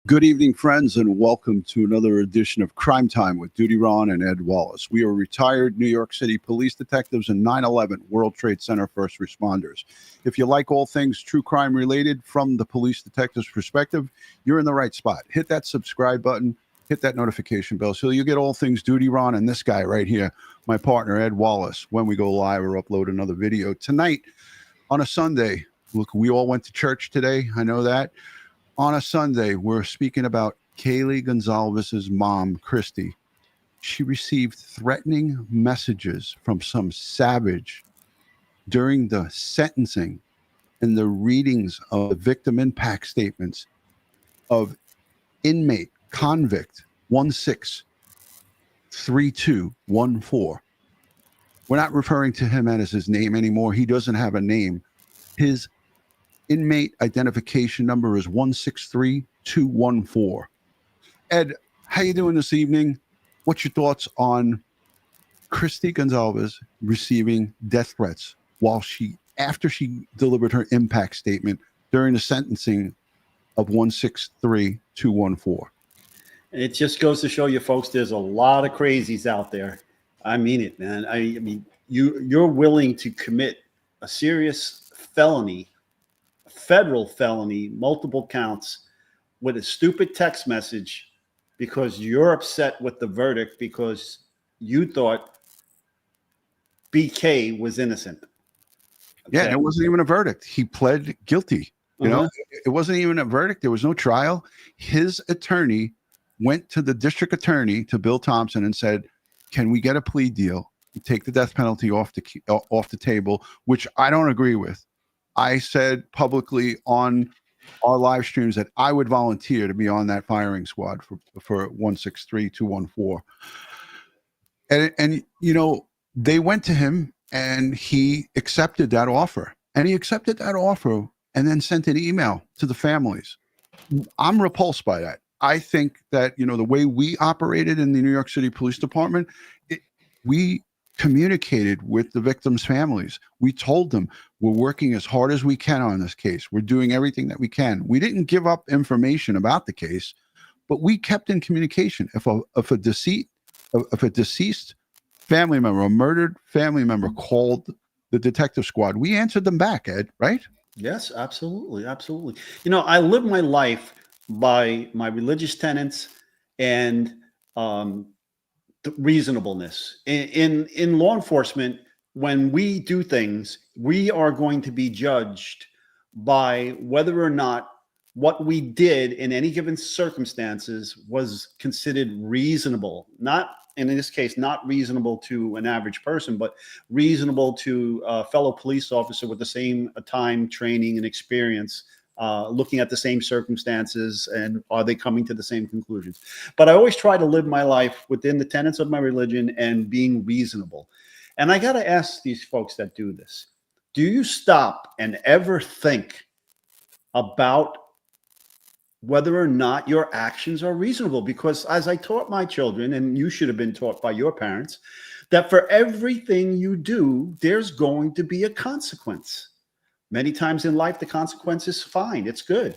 Good evening, friends, and welcome to another edition of Crime Time with DutyRon and Ed Wallace. We are retired New York City police detectives and 9/11 World Trade Center first responders. If you like all things true crime related from the police detective's perspective, you're in the right spot. Hit that subscribe button, hit that notification bell so you get all things DutyRon and this guy right here, my partner, Ed Wallace, when we go live or upload another video. Tonight, on a Sunday, look, we all went to church today. I know that. On a Sunday, we're speaking about Kaylee Goncalves' mom, Kristi. She received threatening messages from some savage during the sentencing and the readings of the victim impact statements of inmate convict 163214. We're not referring to him as his name anymore. He doesn't have a name. His inmate identification number is 163214. Ed, how you doing this evening? What's your thoughts on Kristi Goncalves receiving death threats after she delivered her impact statement during the sentencing of 163214? It just goes to show you, folks, there's a lot of crazies out there. I mean it, man. I mean, you're willing to commit a serious felony, federal felony, multiple counts, with a stupid text message because you're upset with the verdict because you thought BK was innocent. Okay. Yeah, it wasn't even a verdict. He pled guilty. You know, it wasn't even a verdict. There was no trial. His attorney went to the district attorney, to Bill Thompson, and said, can we get a plea deal? Take the death penalty off the table, which I don't agree with. I said publicly on our live streams that I would volunteer to be on that firing squad for 163214. And you know, they went to him and he accepted that offer. And he accepted that offer and then sent an email to the families. I'm repulsed by that. I think that, you know, the way we operated in the New York City Police Department, we communicated with the victims' families. We told them we're working as hard as we can on this case. We're doing everything that we can. We didn't give up information about the case, but we kept in communication. If a deceased family member, a murdered family member called the detective squad, we answered them back, Ed, right? Yes, absolutely. Absolutely. You know, I live my life by my religious tenets and reasonableness. In law enforcement, when we do things, we are going to be judged by whether or not what we did in any given circumstances was considered reasonable. Not, in this case, not reasonable to an average person, but reasonable to a fellow police officer with the same time, training, and experience, looking at the same circumstances, and are they coming to the same conclusions? But I always try to live my life within the tenets of my religion and being reasonable. And I got to ask these folks that do this, do you stop and ever think about whether or not your actions are reasonable? Because as I taught my children, and you should have been taught by your parents, that for everything you do, there's going to be a consequence. Many times in life, the consequence is fine. It's good.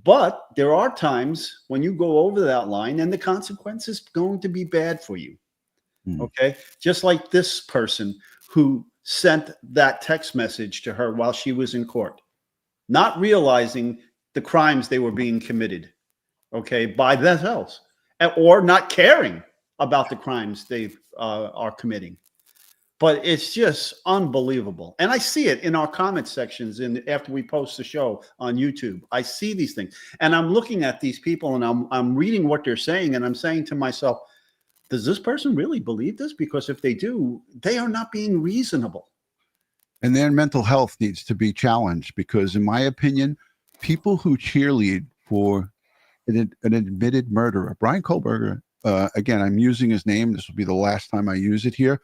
But there are times when you go over that line and the consequence is going to be bad for you. Okay. Just like this person who sent that text message to her while she was in court, not realizing the crimes they were being committed, okay, by themselves, or not caring about the crimes they are committing. But it's just unbelievable. And I see it in our comment sections after we post the show on YouTube. I see these things. And I'm looking at these people and I'm reading what they're saying. And I'm saying to myself, does this person really believe this? Because if they do, they are not being reasonable. And their mental health needs to be challenged because, in my opinion, people who cheerlead for an admitted murderer, Bryan Kohberger, again, I'm using his name. This will be the last time I use it here.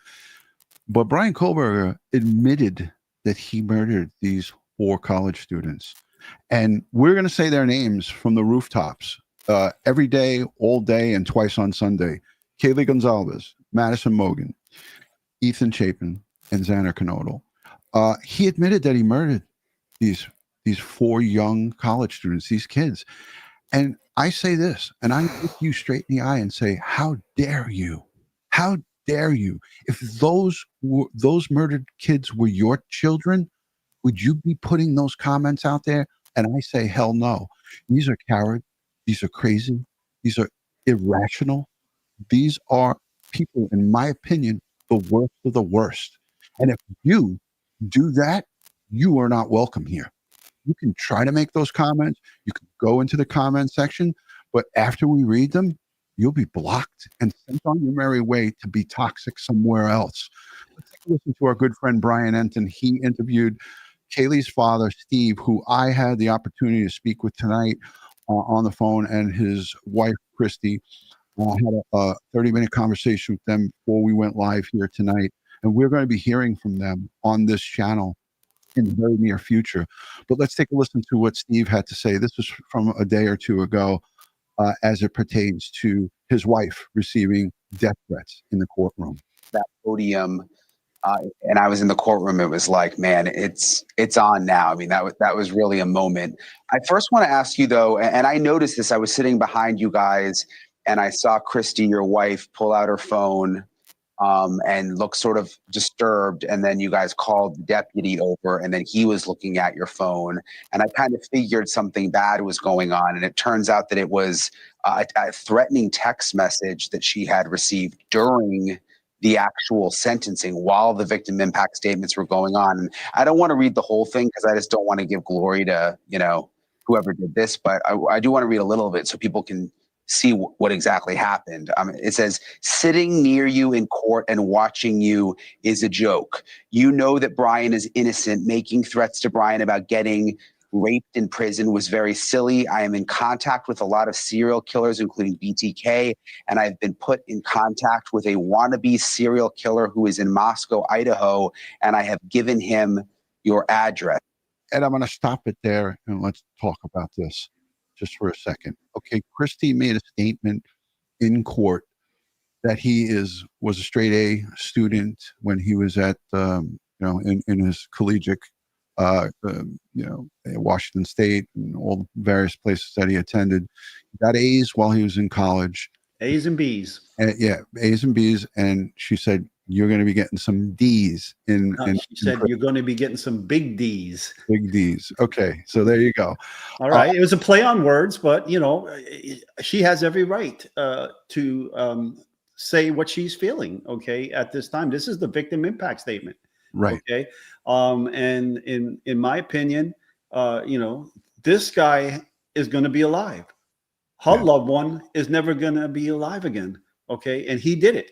But Bryan Kohberger admitted that he murdered these 4 college students. And we're going to say their names from the rooftops every day, all day, and twice on Sunday. Kaylee Goncalves, Madison Mogan, Ethan Chapin, and Xander Knodel. He admitted that he murdered these 4 young college students, these kids. And I say this, and I look you straight in the eye and say, how dare you? How dare you? If those murdered kids were your children, would you be putting those comments out there? And I say, hell no. These are cowards. These are crazy. These are irrational. These are people, in my opinion, the worst of the worst. And if you do that, you are not welcome here. You can try to make those comments. You can go into the comment section, but after we read them, you'll be blocked and sent on your merry way to be toxic somewhere else. Let's take a listen to our good friend Brian Enton. He interviewed Kaylee's father, Steve, who I had the opportunity to speak with tonight on the phone, and his wife, Kristi. I had a 30-minute conversation with them before we went live here tonight, and we're going to be hearing from them on this channel in the very near future. But let's take a listen to what Steve had to say. This was from a day or two ago, as it pertains to his wife receiving death threats in the courtroom. That podium, and I was in the courtroom. It was like, man, it's on now. I mean, that was really a moment. I first want to ask you though, and I noticed this. I was sitting behind you guys, and I saw Kristi, your wife, pull out her phone and look sort of disturbed. And then you guys called the deputy over, and then he was looking at your phone. And I kind of figured something bad was going on. And it turns out that it was a threatening text message that she had received during the actual sentencing while the victim impact statements were going on. And I don't want to read the whole thing because I just don't want to give glory to, whoever did this, but I do want to read a little bit so people can see what exactly happened. It says, sitting near you in court and watching you is a joke. You know that Bryan is innocent. Making threats to Bryan about getting raped in prison was very silly. I am in contact with a lot of serial killers, including BTK, and I've been put in contact with a wannabe serial killer who is in Moscow, Idaho, and I have given him your address. And I'm going to stop it there, and let's talk about this just for a second. Okay, Kristi made a statement in court that he was a straight A student when he was at in his collegiate Washington State and all the various places that he attended. He got A's while he was in college. A's and B's. A's and B's. And she said, you're going to be getting some D's. She said, you're going to be getting some big D's. Big D's. Okay, so there you go. All right. It was a play on words, but, she has every right to say what she's feeling, okay, at this time. This is the victim impact statement. Right. Okay. And in my opinion, this guy is going to be alive. Her loved one is never going to be alive again. Okay. And he did it.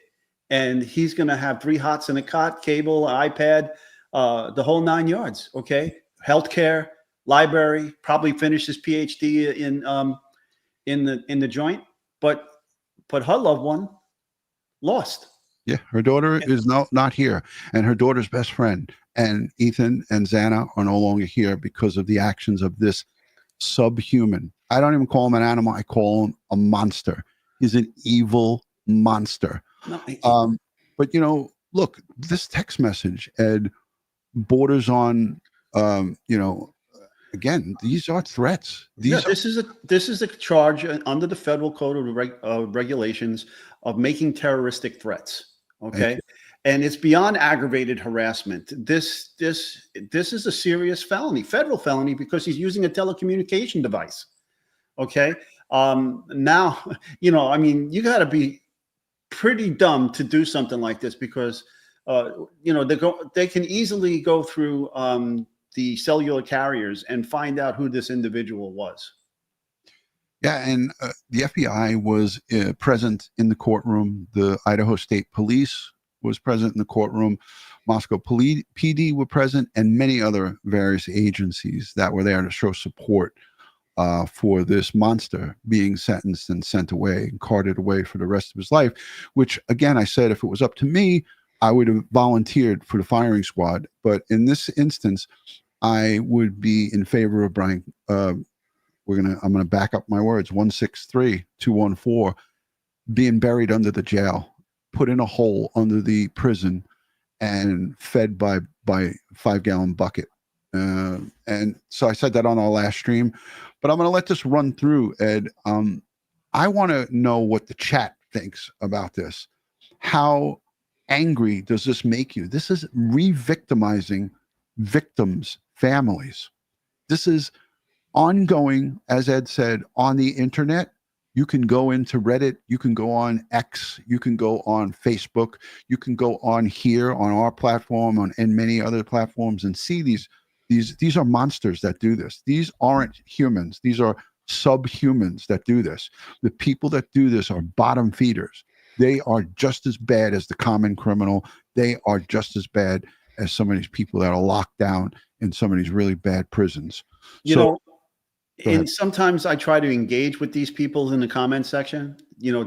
And he's going to have 3 hots in a cot, cable, iPad, the whole 9 yards. Okay. Healthcare, library, probably finish his PhD in the joint, but her loved one lost. Yeah, her daughter is not here, and her daughter's best friend and Ethan and Xana are no longer here because of the actions of this subhuman. I don't even call him an animal. I call him a monster. He's an evil monster. No, but look, this text message, Ed, borders on, again, these are threats. This is a charge under the federal code of regulations of making terroristic threats. Okay. And it's beyond aggravated harassment. This is a serious felony, federal felony, because he's using a telecommunication device. Okay. Now, you got to be pretty dumb to do something like this because, they can easily go through the cellular carriers and find out who this individual was. Yeah, and the FBI was present in the courtroom. The Idaho State Police was present in the courtroom. Moscow PD were present, and many other various agencies that were there to show support for this monster being sentenced and sent away and carted away for the rest of his life, which, again, I said if it was up to me, I would have volunteered for the firing squad. But in this instance, I would be in favor of Bryan. I'm going to back up my words. 163-214 being buried under the jail, put in a hole under the prison, and fed by 5-gallon bucket. And so I said that on our last stream, But I'm going to let this run through, Ed. I want to know what the chat thinks about this. How angry does this make you? This is re-victimizing victims' families. This is ongoing, as Ed said, on the internet. You can go into Reddit, you can go on X, you can go on Facebook, you can go on here on our platform and many other platforms and see these are monsters that do this. These aren't humans. These are subhumans that do this. The people that do this are bottom feeders. They are just as bad as the common criminal. They are just as bad as some of these people that are locked down in some of these really bad prisons. And sometimes I try to engage with these people in the comment section,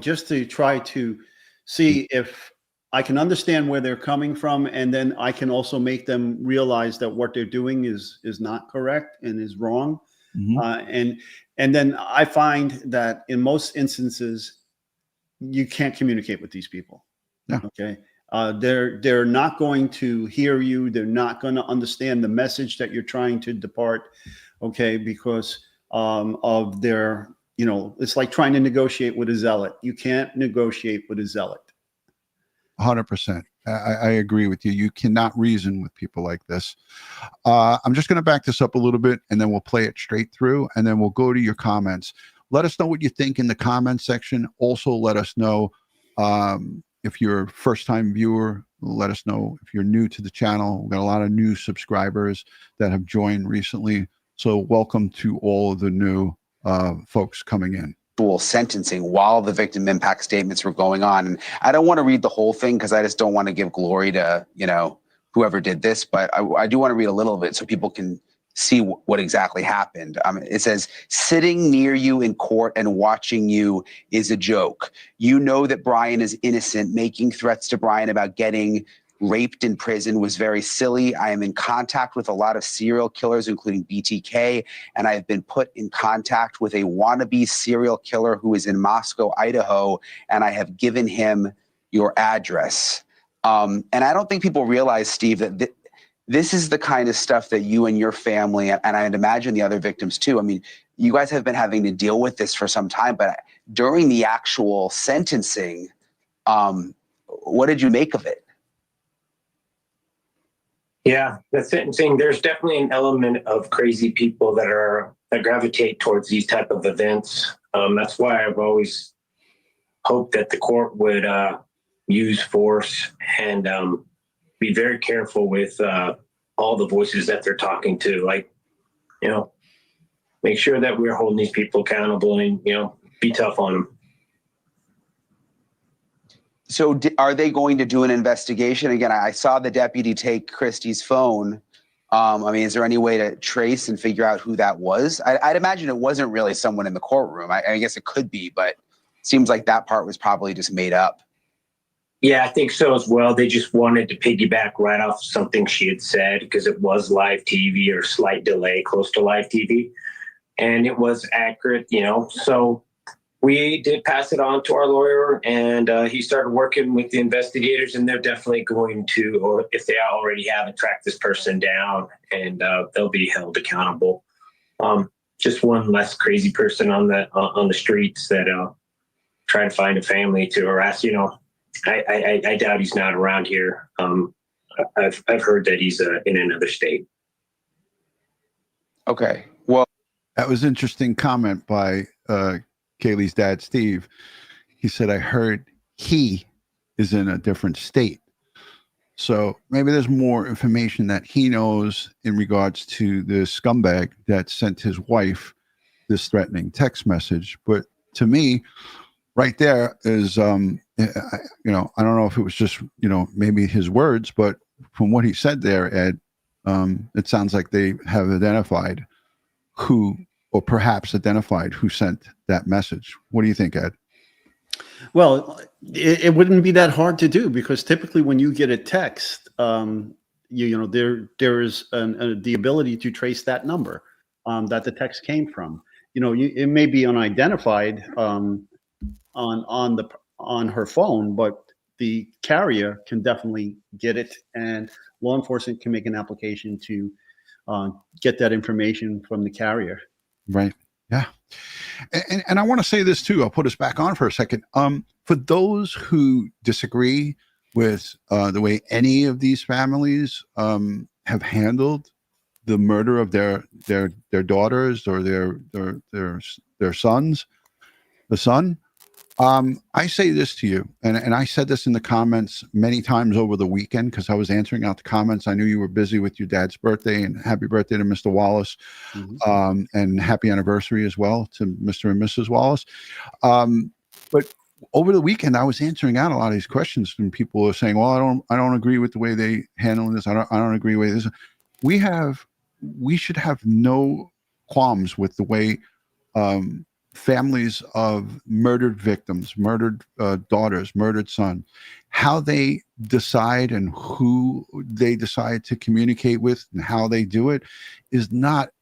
just to try to see if I can understand where they're coming from. And then I can also make them realize that what they're doing is not correct and is wrong. And then I find that in most instances, you can't communicate with these people. Yeah. Okay. They're not going to hear you. They're not going to understand the message that you're trying to depart. Okay. Because of their, it's like trying to negotiate with a zealot. You can't negotiate with a zealot. 100%. I agree with you. You cannot reason with people like this. I'm just going to back this up a little bit and then we'll play it straight through and then we'll go to your comments. Let us know what you think in the comment section. Also, let us know if you're a first-time viewer. Let us know if you're new to the channel. We've got a lot of new subscribers that have joined recently. So welcome to all of the new folks coming in. Sentencing while the victim impact statements were going on. And I don't want to read the whole thing because I just don't want to give glory to, whoever did this, but I do want to read a little bit so people can see what exactly happened. It says, sitting near you in court and watching you is a joke. You know that Bryan is innocent. Making threats to Bryan about getting raped in prison was very silly. I am in contact with a lot of serial killers, including BTK, and I have been put in contact with a wannabe serial killer who is in Moscow, Idaho, and I have given him your address. And I don't think people realize, Steve, that this is the kind of stuff that you and your family, and I'd imagine the other victims too. I mean, you guys have been having to deal with this for some time, but during the actual sentencing, what did you make of it? Yeah, the sentencing, there's definitely an element of crazy people that gravitate towards these type of events. That's why I've always hoped that the court would use force and be very careful with all the voices that they're talking to. Like, make sure that we're holding these people accountable and, be tough on them. So are they going to do an investigation? Again, I saw the deputy take Kristi's phone. Is there any way to trace and figure out who that was? I'd imagine it wasn't really someone in the courtroom. I guess it could be, but it seems like that part was probably just made up. Yeah, I think so as well. They just wanted to piggyback right off something she had said because it was live TV or slight delay close to live TV. And it was accurate, So we did pass it on to our lawyer and he started working with the investigators and they're definitely going to, or if they already haven't, track this person down and they'll be held accountable. Just one less crazy person on the streets that try to find a family to harass, I doubt he's not around here. I've heard that he's in another state. Okay. Well, that was interesting comment by Kaylee's dad, Steve. He said, I heard he is in a different state. So maybe there's more information that he knows in regards to the scumbag that sent his wife this threatening text message. But to me, right there is, I don't know if it was just, maybe his words, but from what he said there, Ed, it sounds like they have identified who, or perhaps identified who sent that message. What do you think, Ed? Well, it wouldn't be that hard to do because typically when you get a text, there is the ability to trace that number that the text came from. It may be unidentified on her phone, but the carrier can definitely get it, and law enforcement can make an application to get that information from the carrier. Right. Yeah. And I want to say this too. I'll put us back on for a second. For those who disagree with the way any of these families have handled the murder of their daughters or their sons, the son, I say this to you, and I said this in the comments many times over the weekend because I was answering out the comments. I knew you were busy with your dad's birthday, and happy birthday to Mr. Wallace, and happy anniversary as well to Mr. and Mrs. Wallace. But over the weekend, I was answering out a lot of these questions, and people were saying, "Well, I don't agree with the way they handle this. I don't agree with this." We should have no qualms with the way families of murdered victims, murdered daughters, murdered son, how they decide and who they decide to communicate with and how they do it is not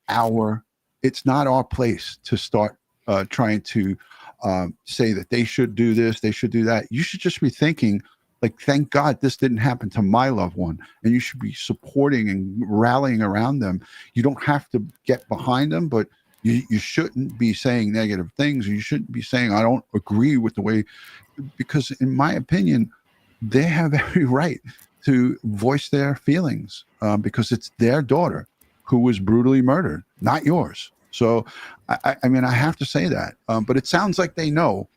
it's not our place to start trying to say that they should do this, they should do that. You should just be thinking, like, thank God this didn't happen to my loved one. And you should be supporting and rallying around them. You don't have to get behind them, but you shouldn't be saying negative things. You shouldn't be saying, I don't agree with the way, because in my opinion, they have every right to voice their feelings because it's their daughter who was brutally murdered, not yours. So, I mean, I have to say that. But it sounds like they know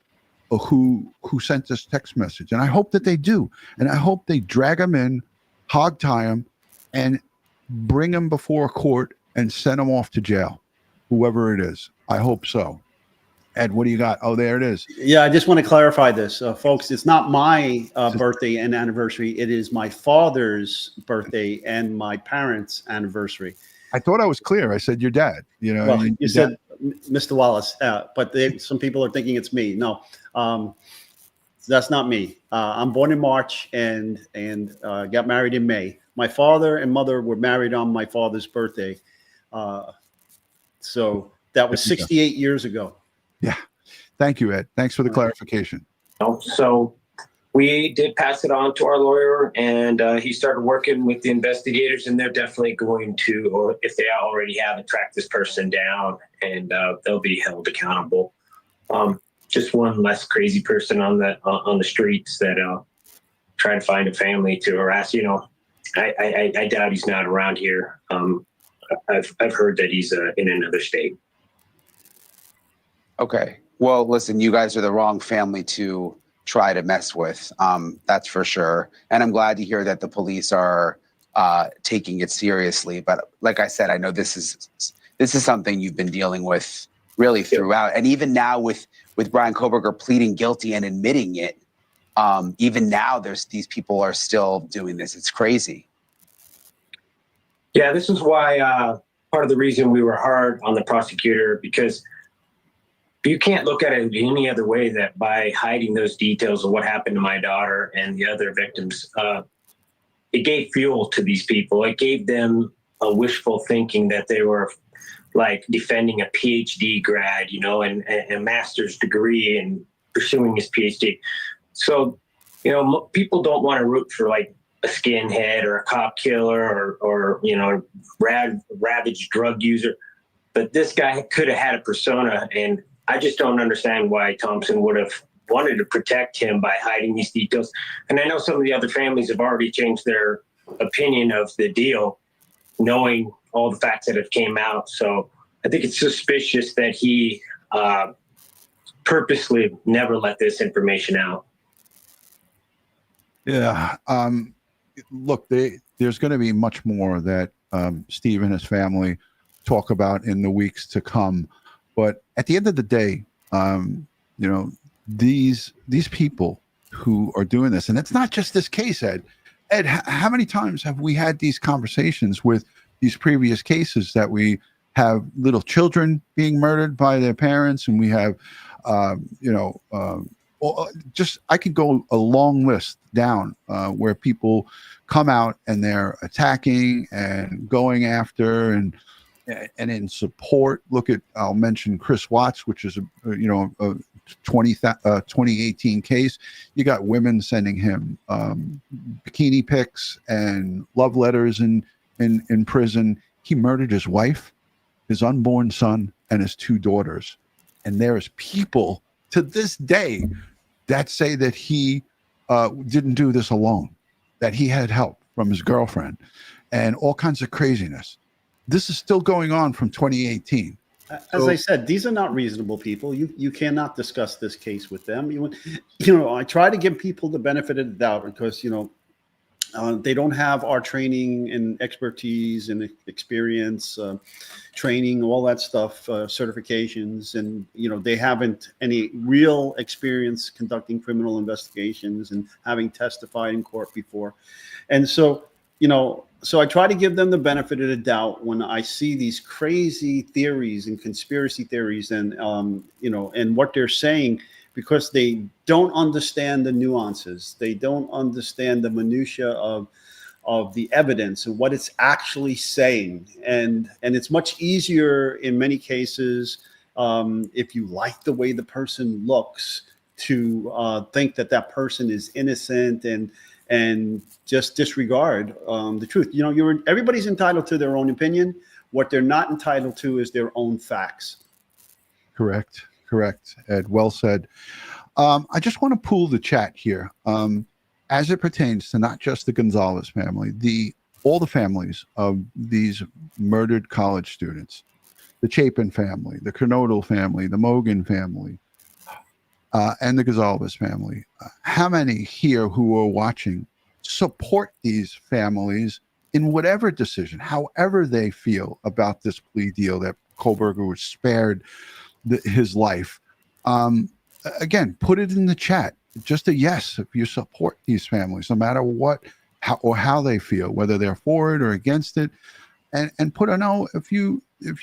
who sent this text message. And I hope that they do. And I hope they drag them in, hog tie them, and bring them before a court and send them off to jail. Whoever it is. I hope so. Ed, what do you got? Oh, there it is. Yeah, I just want to clarify this, folks. It's not my birthday and anniversary. It is my father's birthday and my parents' anniversary. I thought I was clear. I said your dad. You know, well, you said Mr. Wallace, but some people are thinking it's me. No, that's not me. I'm born in March and got married in May. My father and mother were married on my father's birthday. So that was 68 years ago. Yeah. Thank you, Ed. Thanks for the clarification. So we did pass it on to our lawyer, and he started working with the investigators, and they're definitely going to, or if they already haven't, track this person down, and they'll be held accountable. Just one less crazy person on the streets that try to find a family to harass. You know, I doubt he's not around here. I've heard that he's in another state. Okay. Well, listen, you guys are the wrong family to try to mess with. That's for sure. And I'm glad to hear that the police are taking it seriously. But like I said, I know this is something you've been dealing with really throughout. And even now with Bryan Kohberger pleading guilty and admitting it, even now these people are still doing this. It's crazy. Yeah, this is why part of the reason we were hard on the prosecutor, because you can't look at it any other way that by hiding those details of what happened to my daughter and the other victims, it gave fuel to these people. It gave them a wishful thinking that they were like defending a PhD grad, you know, and a master's degree and pursuing his PhD. So, you know, people don't want to root for like a skinhead or a cop killer or you know, ravaged drug user. But this guy could have had a persona, and I just don't understand why Thompson would have wanted to protect him by hiding these details. And I know some of the other families have already changed their opinion of the deal, knowing all the facts that have came out. So I think it's suspicious that he purposely never let this information out. Yeah. Look, there's going to be much more that Steve and his family talk about in the weeks to come. But at the end of the day, you know, these people who are doing this, and it's not just this case, Ed. Ed, how many times have we had these conversations with these previous cases that we have little children being murdered by their parents, and we have, you know, just I could go a long list down where people come out and they're attacking and going after and in support. Look at, I'll mention Chris Watts, which is a 2018 case. You got women sending him bikini pics and love letters in prison. He murdered his wife. his unborn son, and his 2 daughters. And there's people to this day that say that he didn't do this alone, that he had help from his girlfriend and all kinds of craziness. This is still going on from 2018. As I said, these are not reasonable people. You cannot discuss this case with them. I try to give people the benefit of the doubt because, they don't have our training and expertise and experience, training, all that stuff, certifications, and they haven't any real experience conducting criminal investigations and having testified in court before. And so, so I try to give them the benefit of the doubt when I see these crazy theories and conspiracy theories and and what they're saying, because they don't understand the nuances. They don't understand the minutia of the evidence and what it's actually saying. And it's much easier in many cases, if you like the way the person looks, to think that person is innocent and just disregard the truth. Everybody's entitled to their own opinion. What they're not entitled to is their own facts. Correct, Ed. Well said. I just want to pool the chat here as it pertains to not just the Goncalves family, all the families of these murdered college students, the Chapin family, the Kernodle family, the Mogan family, and the Goncalves family. How many here who are watching support these families in whatever decision, however they feel about this plea deal that Kohberger was spared his life? Again, put it in the chat. Just a yes if you support these families, no matter what, how they feel, whether they're for it or against it, and put a no if you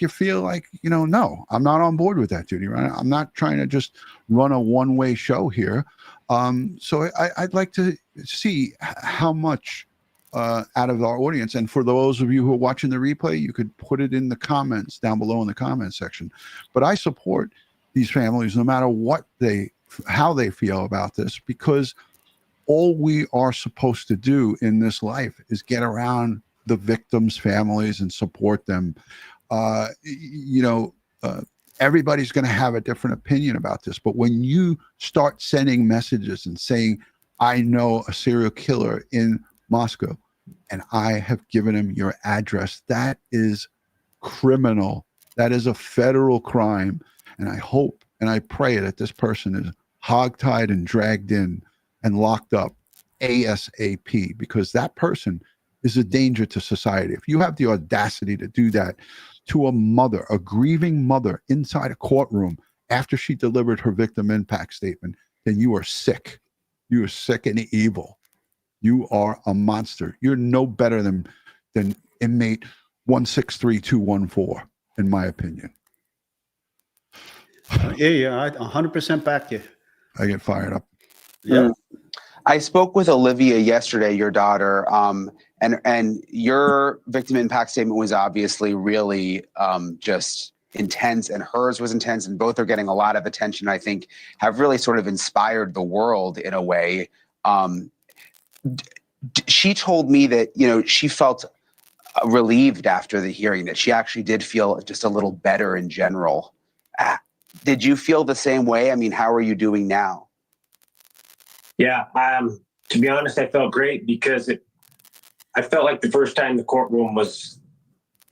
feel like no, I'm not on board with that, DutyRon. I'm not trying to just run a one-way show here. So I'd like to see how much out of our audience, and for those of you who are watching the replay, you could put it in the comments down below in the comment section. But I support these families no matter how they feel about this, because all we are supposed to do in this life is get around the victims' families and support them. Everybody's going to have a different opinion about this, but when you start sending messages and saying, I know a serial killer in Moscow and I have given him your address, that is criminal. That is a federal crime. And I hope and I pray that this person is hogtied and dragged in and locked up ASAP, because that person is a danger to society. If you have the audacity to do that to a mother, a grieving mother, inside a courtroom after she delivered her victim impact statement, then you are sick. You are sick and evil. You are a monster. You're no better than inmate 163214, in my opinion. Yeah, I 100% back you. I get fired up. Yeah. I spoke with Olivia yesterday, your daughter, and your victim impact statement was obviously really just intense, and hers was intense, and both are getting a lot of attention. I think have really sort of inspired the world in a way. She told me that she felt relieved after the hearing, that she actually did feel just a little better in general. Did you feel the same way? I mean, how are you doing now? Yeah, to be honest, I felt great because I felt like the first time the courtroom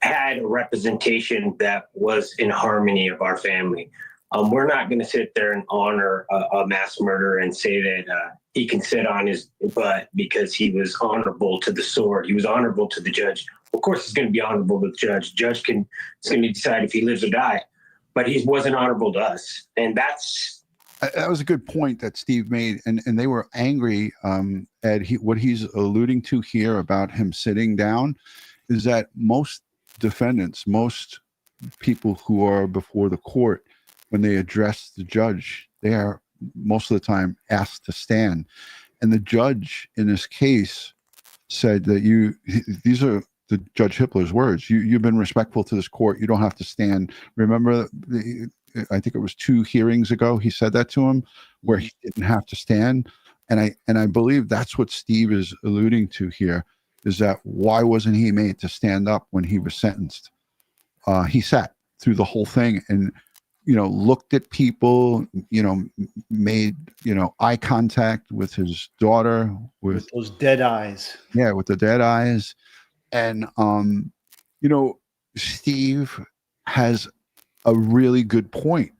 had a representation that was in harmony of our family. We're not going to sit there and honor a mass murderer and say that he can sit on his butt because he was honorable to the sword. He was honorable to the judge. Of course, he's going to be honorable to the judge. Judge is going to decide if he lives or die, but he wasn't honorable to us, and that was a good point that Steve made, and they were angry. Ed, what he's alluding to here about him sitting down is that most defendants, most people who are before the court, when they address the judge, they are most of the time asked to stand. And the judge in this case said that these are the Judge Hippler's words. You've been respectful to this court. You don't have to stand. Remember, I think it was 2 hearings ago, he said that to him, where he didn't have to stand. And I believe that's what Steve is alluding to here, is that why wasn't he made to stand up when he was sentenced? He sat. through the whole thing and, looked at people, made, eye contact with his daughter, with those dead eyes. Yeah, with the dead eyes. And, Steve has a really good point,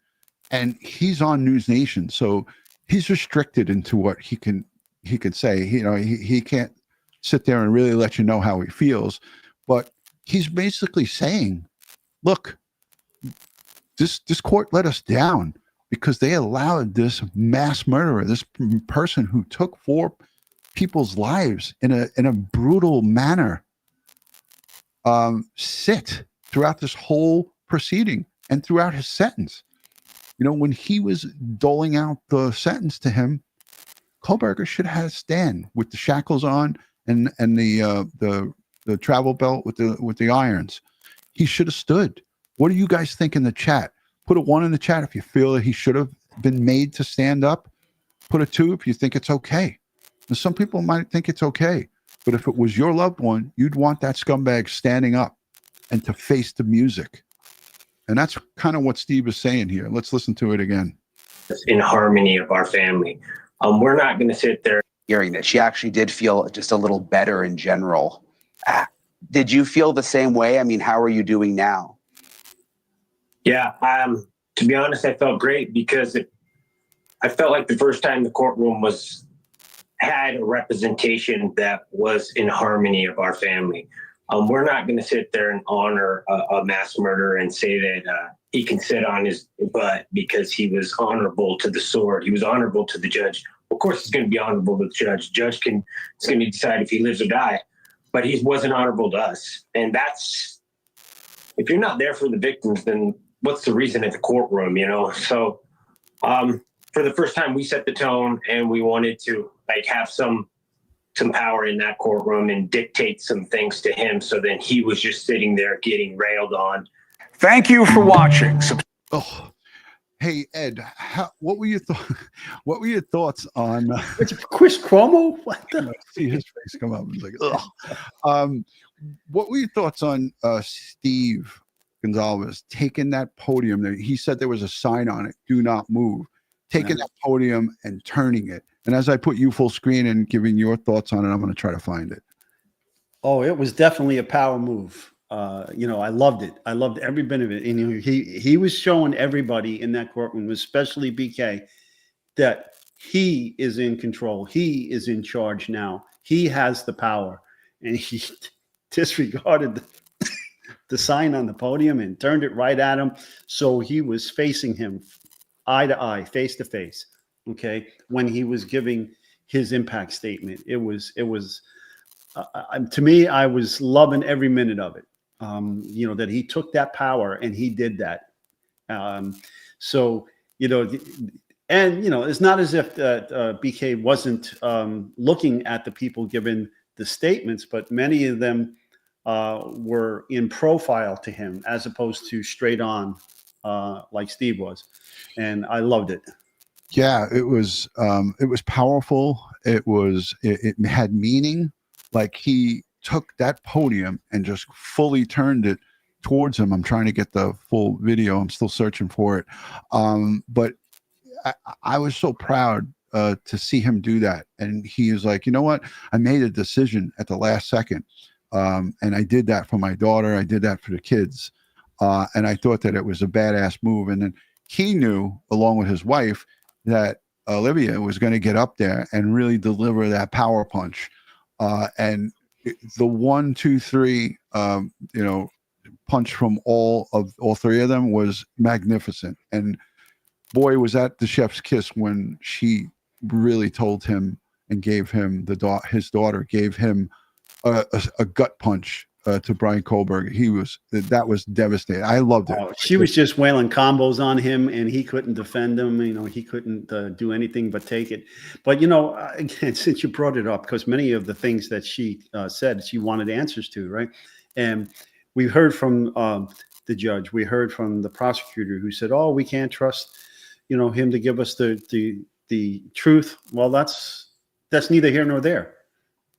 and he's on NewsNation. So he's restricted into what he can say. He can't sit there and really let you know how he feels, but he's basically saying, look, this court let us down because they allowed this mass murderer, this person who took 4 people's lives in a brutal manner, sit throughout this whole proceeding and throughout his sentence. When he was doling out the sentence to him, Kohberger should have had a stand with the shackles on and the travel belt with the irons. He should have stood. What do you guys think in the chat? Put a 1 in the chat if you feel that he should have been made to stand up. Put a 2 if you think it's okay. And some people might think it's okay, but if it was your loved one, you'd want that scumbag standing up and to face the music. And that's kind of what Steve is saying here. Let's listen to it again. In harmony of our family. We're not going to sit there. Hearing that she actually did feel just a little better in general. Did you feel the same way? I mean, how are you doing now? Yeah, to be honest, I felt great because I felt like the first time the courtroom had a representation that was in harmony of our family. We're not going to sit there and honor a mass murderer and say that he can sit on his butt because he was honorable to the sword. He was honorable to the judge. Of course, he's going to be honorable to the judge. Judge is going to decide if he lives or die, but he wasn't honorable to us. And that's, if you're not there for the victims, then what's the reason at the courtroom, So for the first time, we set the tone, and we wanted to have some power in that courtroom and dictate some things to him. So then he was just sitting there getting railed on. Thank you for watching. Oh, hey Ed, what were your thoughts on? Chris Cuomo? What the? See his face come up. It's like, ugh. What were your thoughts on Steve Goncalves taking that podium? There, he said there was a sign on it: "Do not move." Taking that podium and turning it. And as I put you full screen and giving your thoughts on it, I'm going to try to find it. Oh, it was definitely a power move. I loved it. I loved every bit of it. And he was showing everybody in that courtroom, especially BK, that he is in control. He is in charge now. He has the power. And he disregarded the sign on the podium and turned it right at him. So he was facing him eye to eye, face to face. Okay. When he was giving his impact statement, it was to me, I was loving every minute of it. That he took that power and he did that. It's not as if BK wasn't looking at the people giving the statements, but many of them were in profile to him as opposed to straight on like Steve was. And I loved it. Yeah, it was powerful. It had meaning. Like he took that podium and just fully turned it towards him. I'm trying to get the full video. I'm still searching for it. But I was so proud to see him do that. And he was like, you know what? I made a decision at the last second. And I did that for my daughter. I did that for the kids. And I thought that it was a badass move. And then he knew, along with his wife, that Olivia was going to get up there and really deliver that power punch. And the 1, 2, 3, punch from all 3 of them was magnificent. And boy, was that the chef's kiss when she really told him and gave him his daughter gave him a gut punch to Bryan Kohberger. That was devastating. I loved it. She was just wailing combos on him, and he couldn't defend him. He couldn't do anything but take it. But again, since you brought it up, because many of the things that she said, she wanted answers to, right? And we heard from the judge, we heard from the prosecutor who said, "Oh, we can't trust, him to give us the truth." Well, that's neither here nor there.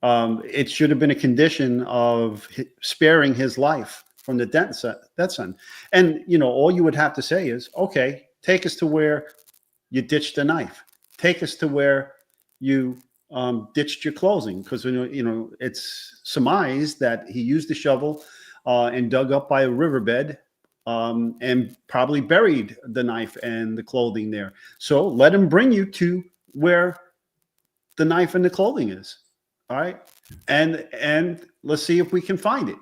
It should have been a condition of sparing his life from the death sentence. And, you know, all you would have to say is, okay, take us to where you ditched the knife. Take us to where you ditched your clothing. Because, you know, it's surmised that he used the shovel and dug up by a riverbed and probably buried the knife and the clothing there. So let him bring you to where the knife and the clothing is. All right. And let's see if we can find it.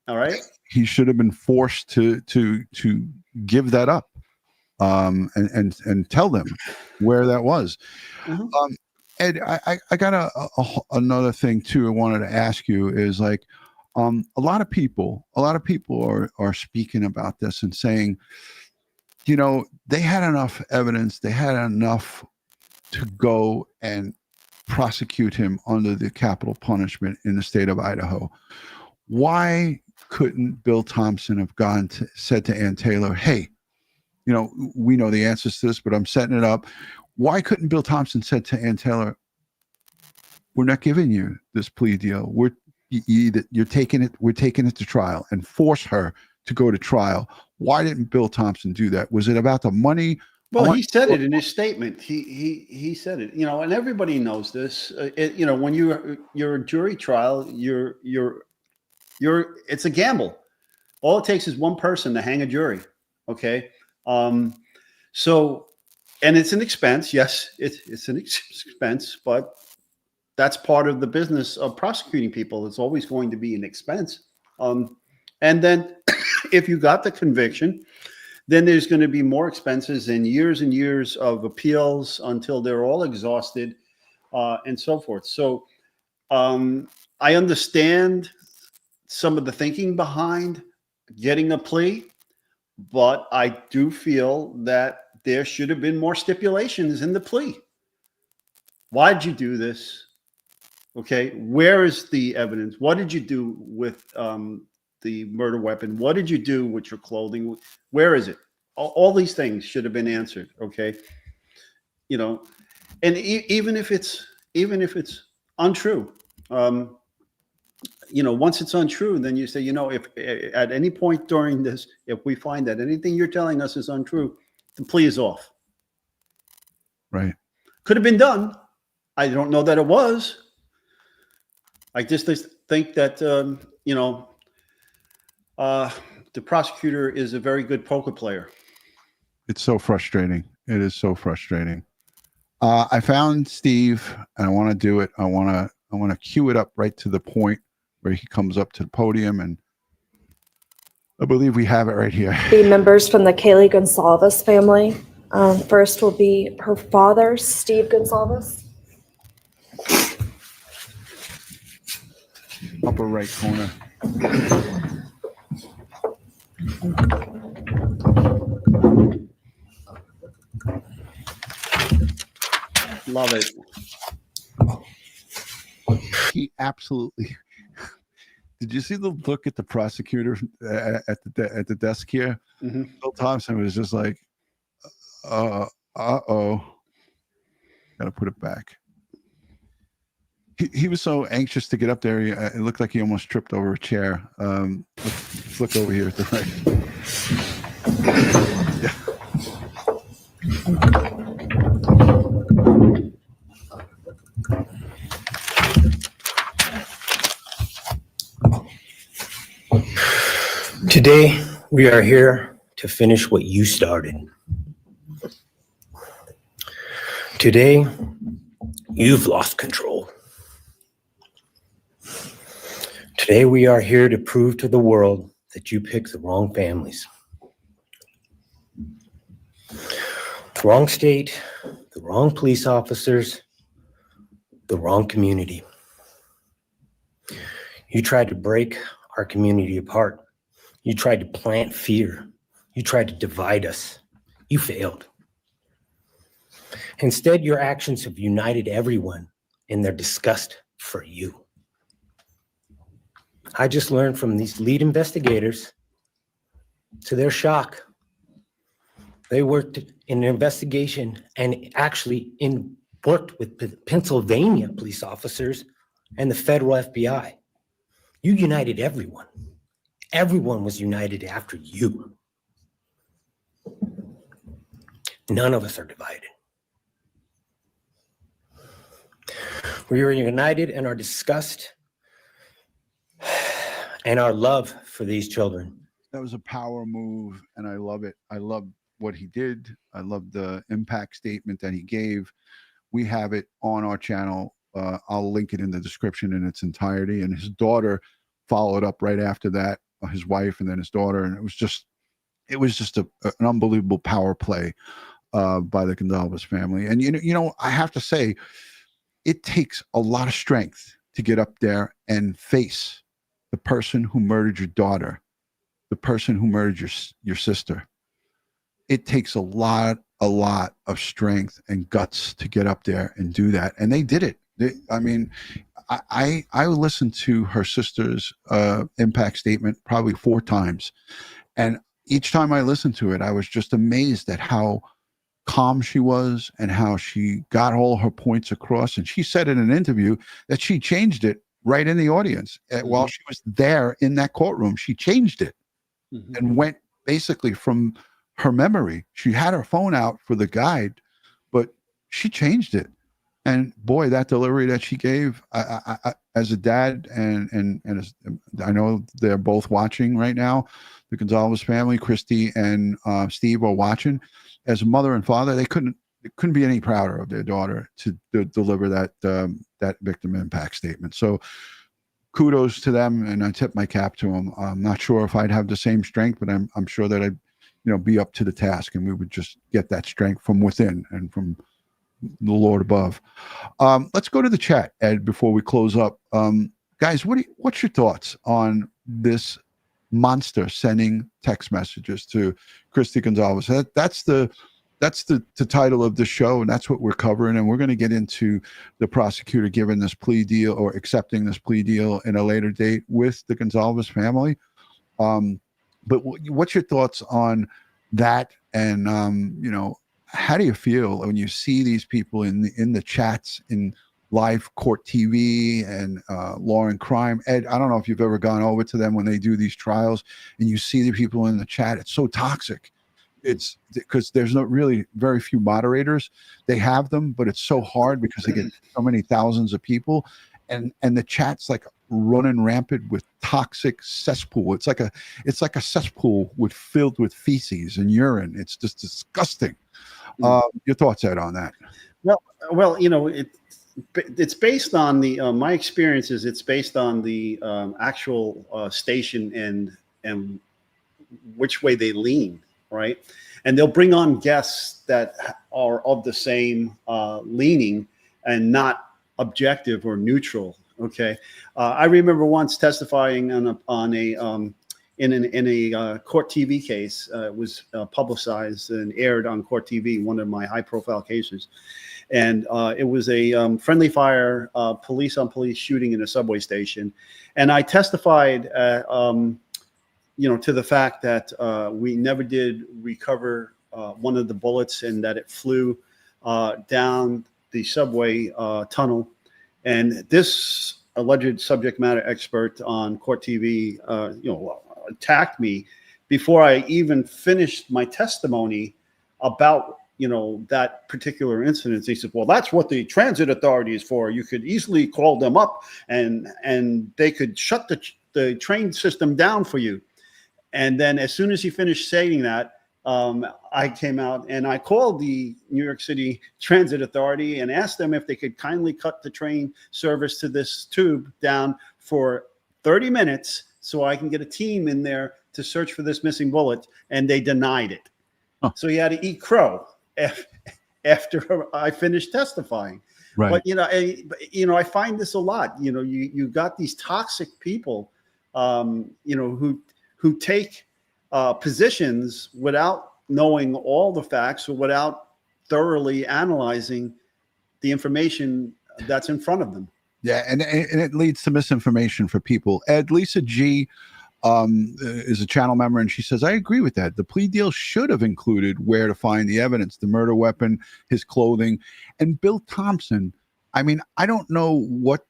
All right. He should have been forced to give that up, and tell them where that was. Mm-hmm. Ed, I got another thing too. I wanted to ask you is like, a lot of people are speaking about this and saying, you know, they had enough evidence, they had enough to go and prosecute him under the capital punishment in the state of Idaho. Why couldn't Bill Thompson have said to Ann Taylor, hey, you know, we know the answers to this, but I'm setting it up. Why couldn't Bill Thompson said to Ann Taylor, we're not giving you this plea deal. We're taking it to trial, and force her to go to trial? Why didn't Bill Thompson do that? Was it about the money? Well, he said it in his statement. He said it, you know, and everybody knows this. You know, when you're a jury trial, it's a gamble. All it takes is one person to hang a jury. Okay. So, and it's an expense. Yes, it's an expense, but that's part of the business of prosecuting people. It's always going to be an expense. And then if you got the conviction, then there's going to be more expenses and years of appeals until they're all exhausted, and so forth. So I understand some of the thinking behind getting a plea, but I do feel that there should have been more stipulations in the plea. Why'd you do this? Okay, where is the evidence? What did you do with the murder weapon? What did you do with your clothing? Where is it? All these things should have been answered. Okay, you know, and even if it's untrue, you know, once it's untrue, then you say, you know, if at any point during this, if we find that anything you're telling us is untrue, the plea is off. Right. Could have been done. I don't know that it was. I just think that you know, the prosecutor is a very good poker player. It's so frustrating. It is so frustrating. I found Steve, and I want to do it. I want to cue it up right to the point where he comes up to the podium, and I believe we have it right here. The members from the Kaylee Goncalves family. First will be her father, Steve Goncalves. Upper right corner. Love it. He absolutely. Did you see the look at the prosecutor at the desk here? Mm-hmm. Bill Thompson was just like, uh-oh. Got to put it back. He was so anxious to get up there. It looked like he almost tripped over a chair. Let's look over here at the right. Yeah. Today, we are here to finish what you started. Today, you've lost control. Today, we are here to prove to the world that you picked the wrong families. The wrong state, the wrong police officers, the wrong community. You tried to break our community apart. You tried to plant fear. You tried to divide us. You failed. Instead, your actions have united everyone in their disgust for you. I just learned from these lead investigators, to their shock, they worked in an investigation and actually worked with Pennsylvania police officers and the federal FBI. You united everyone. Everyone was united after you. None of us are divided. We are united in our disgust and our love for these children. That was a power move, and I love it. I love what he did. I love the impact statement that he gave. We have it on our channel. I'll link it in the description in its entirety. And his daughter followed up right after that, his wife and then his daughter. And it was just an unbelievable power play by the Goncalves family. And, you know, I have to say, it takes a lot of strength to get up there and face the person who murdered your daughter, the person who murdered your sister. It takes a lot of strength and guts to get up there and do that. And they did it. I listened to her sister's impact statement probably 4 times. And each time I listened to it, I was just amazed at how calm she was and how she got all her points across. And she said in an interview that she changed it right in the audience. While she was there in that courtroom, she changed it and went basically from her memory. She had her phone out for the guide, but she changed it. And boy, that delivery that she gave, I as a dad, and as, I know they're both watching right now, the Goncalves family, Kristi and Steve are watching. As a mother and father, they couldn't be any prouder of their daughter to deliver that victim impact statement. So kudos to them, and I tip my cap to them. I'm not sure if I'd have the same strength, but I'm sure that I'd be up to the task, and we would just get that strength from within and from the Lord above. Let's go to the chat, Ed, before we close up. Guys, what's your thoughts on this monster sending text messages to Kristi Goncalves? That's the title of the show, and that's what we're covering. And we're going to get into the prosecutor giving this plea deal or accepting this plea deal in a later date with the Goncalves family. But what's your thoughts on that? And how do you feel when you see these people in the chats in live court TV and law and crime? Ed, I don't know if you've ever gone over to them when they do these trials and you see the people in the chat. It's so toxic. It's because there's not really very few moderators. They have them, but it's so hard because they get so many thousands of people, and the chat's like running rampant with toxic cesspool. It's like a cesspool filled with feces and urine. It's just disgusting. Your thoughts, Ed, on that? Well, it's based on the my experiences. It's based on the actual station and which way they lean, right? And they'll bring on guests that are of the same leaning and not objective or neutral. Okay, I remember once testifying in a court TV case. It was publicized and aired on court TV, one of my high-profile cases, and it was a friendly fire police on police shooting in a subway station, and I testified, to the fact that we never did recover one of the bullets and that it flew down the subway tunnel, and this alleged subject matter expert on court TV, attacked me before I even finished my testimony about that particular incident. He said, well, that's what the transit authority is for. You could easily call them up and they could shut the train system down for you. And then as soon as he finished saying that, I came out and I called the New York City Transit Authority and asked them if they could kindly cut the train service to this tube down for 30 minutes so I can get a team in there to search for this missing bullet. And they denied it. Huh. So he had to eat crow after I finished testifying. Right. But, I find this a lot. You got these toxic people, who take positions without knowing all the facts or without thoroughly analyzing the information that's in front of them. Yeah, and it leads to misinformation for people. Ed, Lisa G is a channel member, and she says, I agree with that. The plea deal should have included where to find the evidence, the murder weapon, his clothing. And Bill Thompson, I mean, I don't know what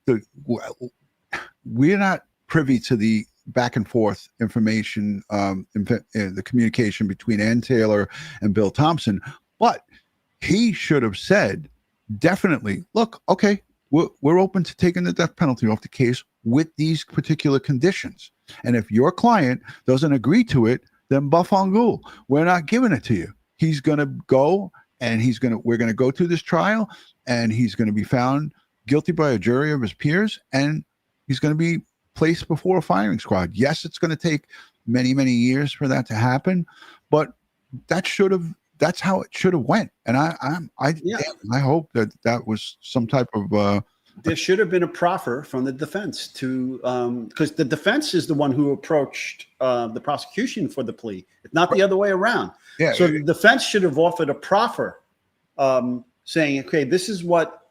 we're not privy to the back and forth information, the communication between Ann Taylor and Bill Thompson. But he should have said, definitely, look, okay, we're open to taking the death penalty off the case with these particular conditions. And if your client doesn't agree to it, then buff on ghoul. We're not giving it to you. He's going to go and we're going to go through this trial, and he's going to be found guilty by a jury of his peers, and he's going to be placed before a firing squad. Yes, it's going to take many, many years for that to happen, but that's how it should have went. And I hope that was some type of there should have been a proffer from the defense to because the defense is the one who approached the prosecution for the plea. It's not the other way around. Yeah. So the defense should have offered a proffer saying, okay, this is what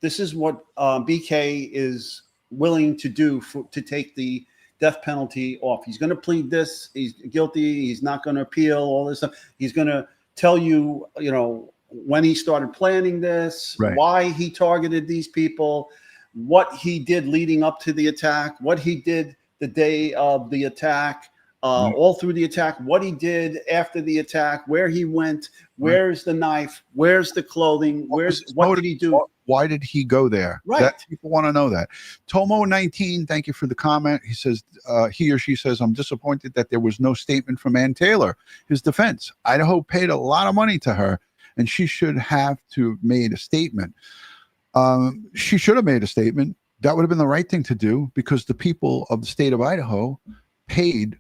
BK is willing to do to take the death penalty off. He's going to plead this. He's guilty. He's not going to appeal, all this stuff. He's going to tell you, when he started planning this, right, why he targeted these people, what he did leading up to the attack, what he did the day of the attack, all through the attack, what he did after the attack, where he went, where's the knife, where's the clothing, what did he do? Why did he go there? Right. People want to know that. Tomo19, thank you for the comment. He says, he or she says, I'm disappointed that there was no statement from Ann Taylor, his defense. Idaho paid a lot of money to her, and she should have to have made a statement. She should have made a statement. That would have been the right thing to do, because the people of the state of Idaho paid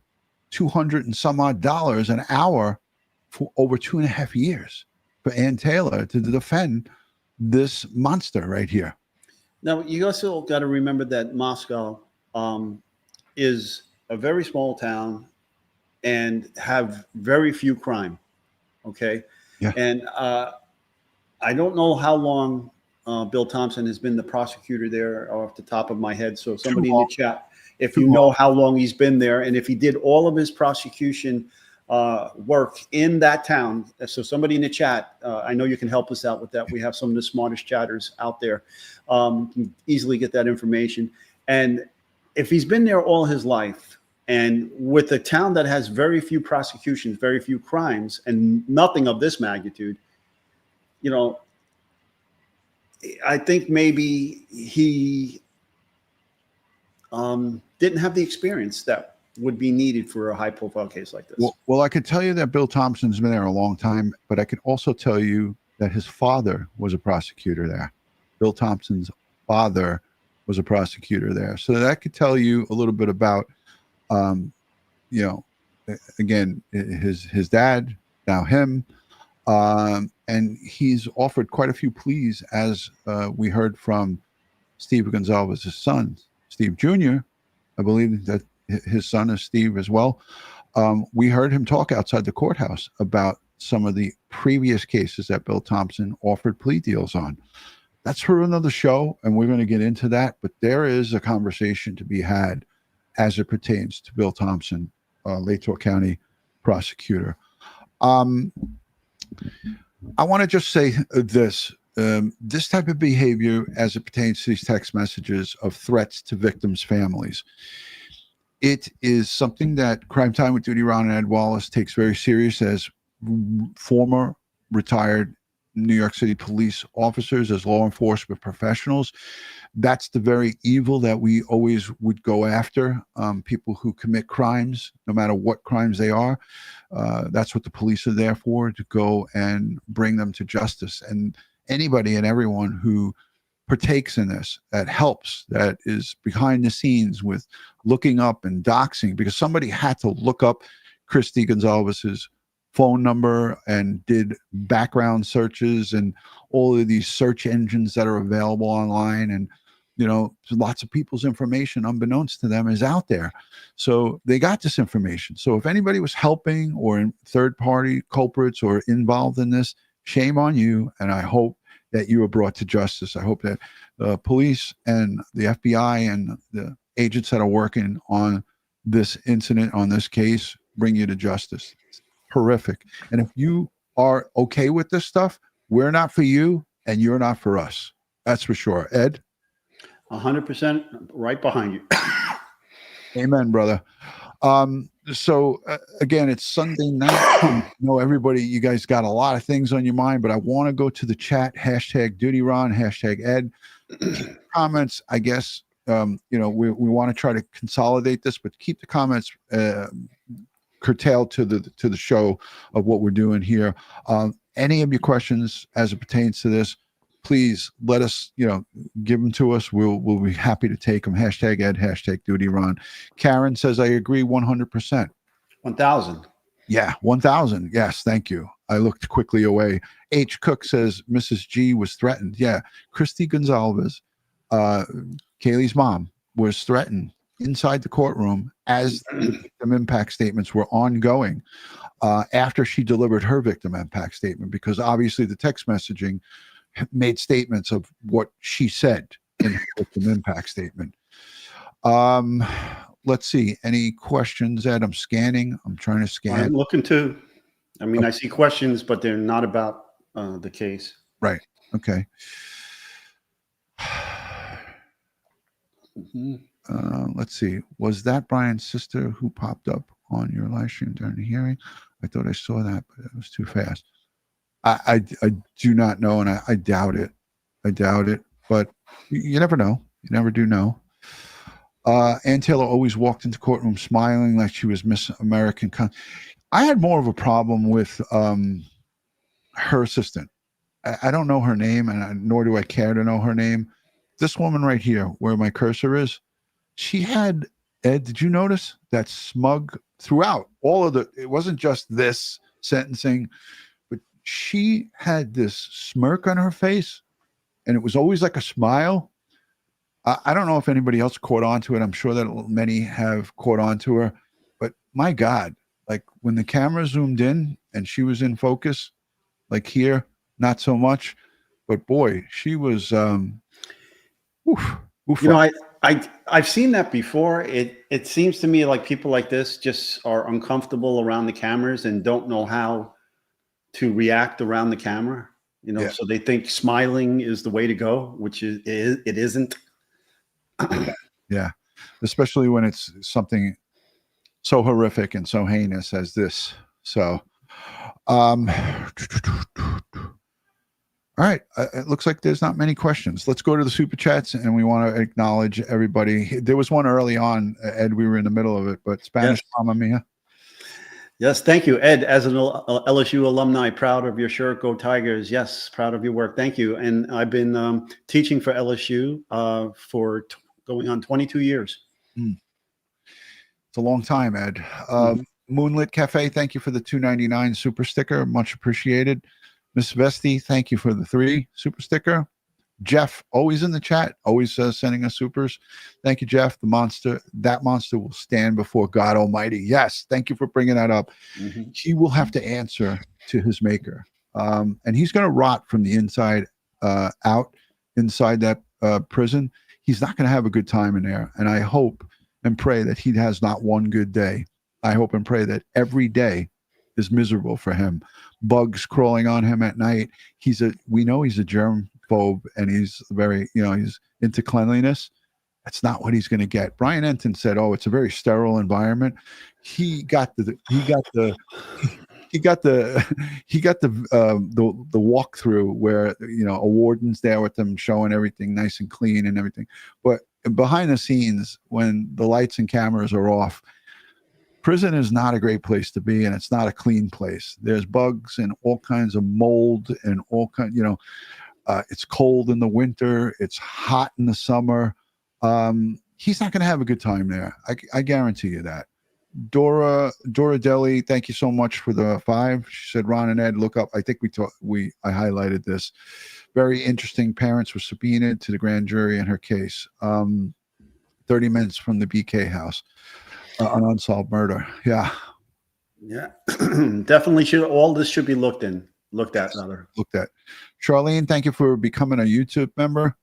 $200 and some odd an hour for over 2.5 years for Ann Taylor to defend this monster right here. Now, you also got to remember that Moscow is a very small town and have very few crime. Okay. Yeah. And I don't know how long Bill Thompson has been the prosecutor there off the top of my head. So somebody in the chat, if you know how long he's been there, and if he did all of his prosecution work in that town. So somebody in the chat, I know you can help us out with that. We have some of the smartest chatters out there. Can easily get that information. And if he's been there all his life, and with a town that has very few prosecutions, very few crimes, and nothing of this magnitude, I think maybe he didn't have the experience that would be needed for a high-profile case like this. Well, I could tell you that Bill Thompson's been there a long time, but I could also tell you that his father was a prosecutor there. Bill Thompson's father was a prosecutor there. So that could tell you a little bit about, again, his dad, now him, and he's offered quite a few pleas, as we heard from Steve Goncalves' son, Steve Jr. I believe that his son is Steve as well. We heard him talk outside the courthouse about some of the previous cases that Bill Thompson offered plea deals on. That's for another show, and we're going to get into that. But there is a conversation to be had as it pertains to Bill Thompson, Lathrop County prosecutor. I want to just say this. This type of behavior, as it pertains to these text messages of threats to victims' families, it is something that Crime Time with DutyRon and Ed Wallace takes very serious as former retired New York City police officers, as law enforcement professionals. That's the very evil that we always would go after, people who commit crimes, no matter what crimes they are. That's what the police are there for, to go and bring them to justice. And anybody and everyone who partakes in this, that helps, that is behind the scenes with looking up and doxing, because somebody had to look up Kristi Goncalves' phone number and did background searches and all of these search engines that are available online. And, lots of people's information, unbeknownst to them, is out there. So they got this information. So if anybody was helping or third-party culprits or involved in this, shame on you. And I hope that you are brought to justice. I hope that the police and the FBI and the agents that are working on this incident, on this case, bring you to justice. It's horrific. And if you are okay with this stuff, we're not for you and you're not for us. That's for sure. Ed? 100% right behind you. Amen, brother. So again, it's Sunday night. I know everybody, you guys got a lot of things on your mind, but I want to go to the chat, hashtag DutyRon, hashtag Ed. Comments, I guess, you know, we want to try to consolidate this, but keep the comments curtailed to the show of what we're doing here. Any of your questions as it pertains to this, please let us, you know, give them to us. We'll be happy to take them. Hashtag Ed, hashtag DutyRon. Karen says, I agree 100%. 1,000. Yeah, 1,000. Yes, thank you. I looked quickly away. H. Cook says Mrs. G was threatened. Yeah, Kristi Goncalves, Kaylee's mom, was threatened inside the courtroom as the victim impact statements were ongoing after she delivered her victim impact statement, because obviously the text messaging made statements of what she said in her victim impact statement. Let's see. Any questions, Ed? I'm scanning. I'm trying to scan. I'm looking too. I mean, I see questions, but they're not about the case. Right. Okay. Let's see. Was that Brian's sister who popped up on your live stream during the hearing? I thought I saw that, but it was too fast. I do not know, and I doubt it. I doubt it, but you never know. You never do know. Ann Taylor always walked into courtroom smiling like she was Miss American. I had more of a problem with her assistant. I don't know her name, and nor do I care to know her name. This woman right here, where my cursor is, she had, Ed, did you notice that smug throughout all of it wasn't just this sentencing, but she had this smirk on her face, and it was always like a smile. I don't know if anybody else caught on to it. I'm sure that many have caught on to her, but my God, like when the camera zoomed in and she was in focus, like here, not so much, but boy, she was, oof. You know, I've seen that before. It seems to me like people like this just are uncomfortable around the cameras and don't know how to react around the camera. You know, Yeah. so they think smiling is the way to go, which it isn't. Yeah, especially when it's something so horrific and so heinous as this. So, all right, it looks like there's not many questions. Let's go to the super chats, and we want to acknowledge everybody. There was one early on, Ed. We were in the middle of it, but Spanish Mama Mia. Yes, thank you, Ed. As an LSU alumni, proud of your shirt. Go Tigers! Yes, proud of your work. Thank you. And I've been teaching for LSU for going on 22 years. It's a long time, Ed. Moonlit Cafe, thank you for the $2.99 super sticker. Much appreciated. Miss Vesti, thank you for the 3 super sticker. Jeff, always in the chat, always sending us supers. Thank you, Jeff. That monster will stand before God Almighty. Yes, thank you for bringing that up. He will have to answer to his maker. And he's going to rot from the inside out inside that prison. He's not going to have a good time in there. And I hope and pray that he has not one good day. I hope and pray that every day is miserable for him. Bugs crawling on him at night. We know he's a germ phobe, and he's very, he's into cleanliness. That's not what he's going to get. Brian Enton said, "Oh, it's a very sterile environment." He got the walkthrough where a warden's there with them showing everything nice and clean and everything. But behind the scenes, when the lights and cameras are off, prison is not a great place to be, and it's not a clean place. There's bugs and all kinds of mold and all kinds. It's cold in the winter. It's hot in the summer. He's not going to have a good time there. I guarantee you that. Dora Deli, thank you so much for the 5. She said, "Ron and Ed, look up." I think I highlighted this. Very interesting. Parents were subpoenaed to the grand jury in her case. 30 minutes from the BK house. An unsolved murder. Yeah. Definitely should. All this should be looked at. Looked at. Charlene, thank you for becoming a YouTube member.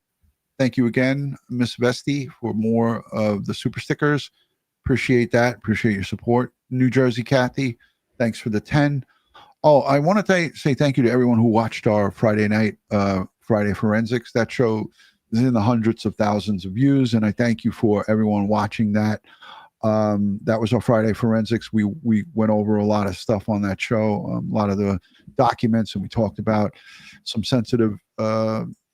Thank you again, Miss Vesti, for more of the super stickers. Appreciate that. Appreciate your support. New Jersey Kathy, thanks for the 10. Oh, I want to say thank you to everyone who watched our Friday night, Friday Forensics. That show is in the hundreds of thousands of views, and I thank you for everyone watching that. That was our Friday Forensics. We went over a lot of stuff on that show, a lot of the documents, and we talked about some sensitive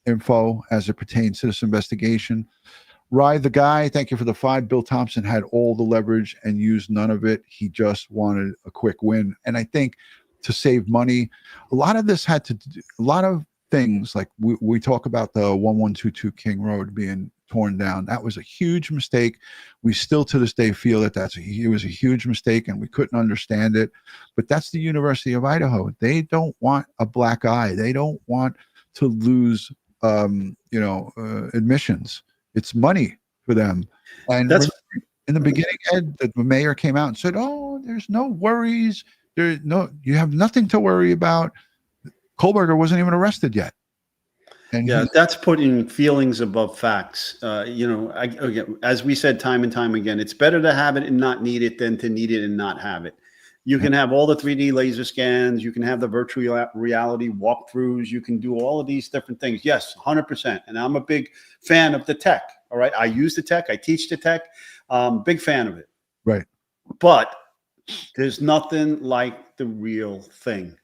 info as it pertains to this investigation. Rye the guy, thank you for the 5. Bill Thompson had all the leverage and used none of it. He just wanted a quick win. And I think to save money, a lot of this had to do, a lot of things like we talk about the 1122 King Road being torn down. That was a huge mistake. We still to this day feel that it was a huge mistake and we couldn't understand it. But that's the University of Idaho. They don't want a black eye. They don't want to lose, admissions. It's money for them. And That's in the beginning, Ed, the mayor came out and said, "Oh, there's no worries. You have nothing to worry about." Kohberger wasn't even arrested yet. And yeah, that's putting feelings above facts. Again, as we said time and time again, it's better to have it and not need it than to need it and not have it. You can have all the 3D laser scans. You can have the virtual reality walkthroughs. You can do all of these different things. Yes, 100%. And I'm a big fan of the tech. All right. I use the tech. I teach the tech. Big fan of it. Right. But there's nothing like the real thing.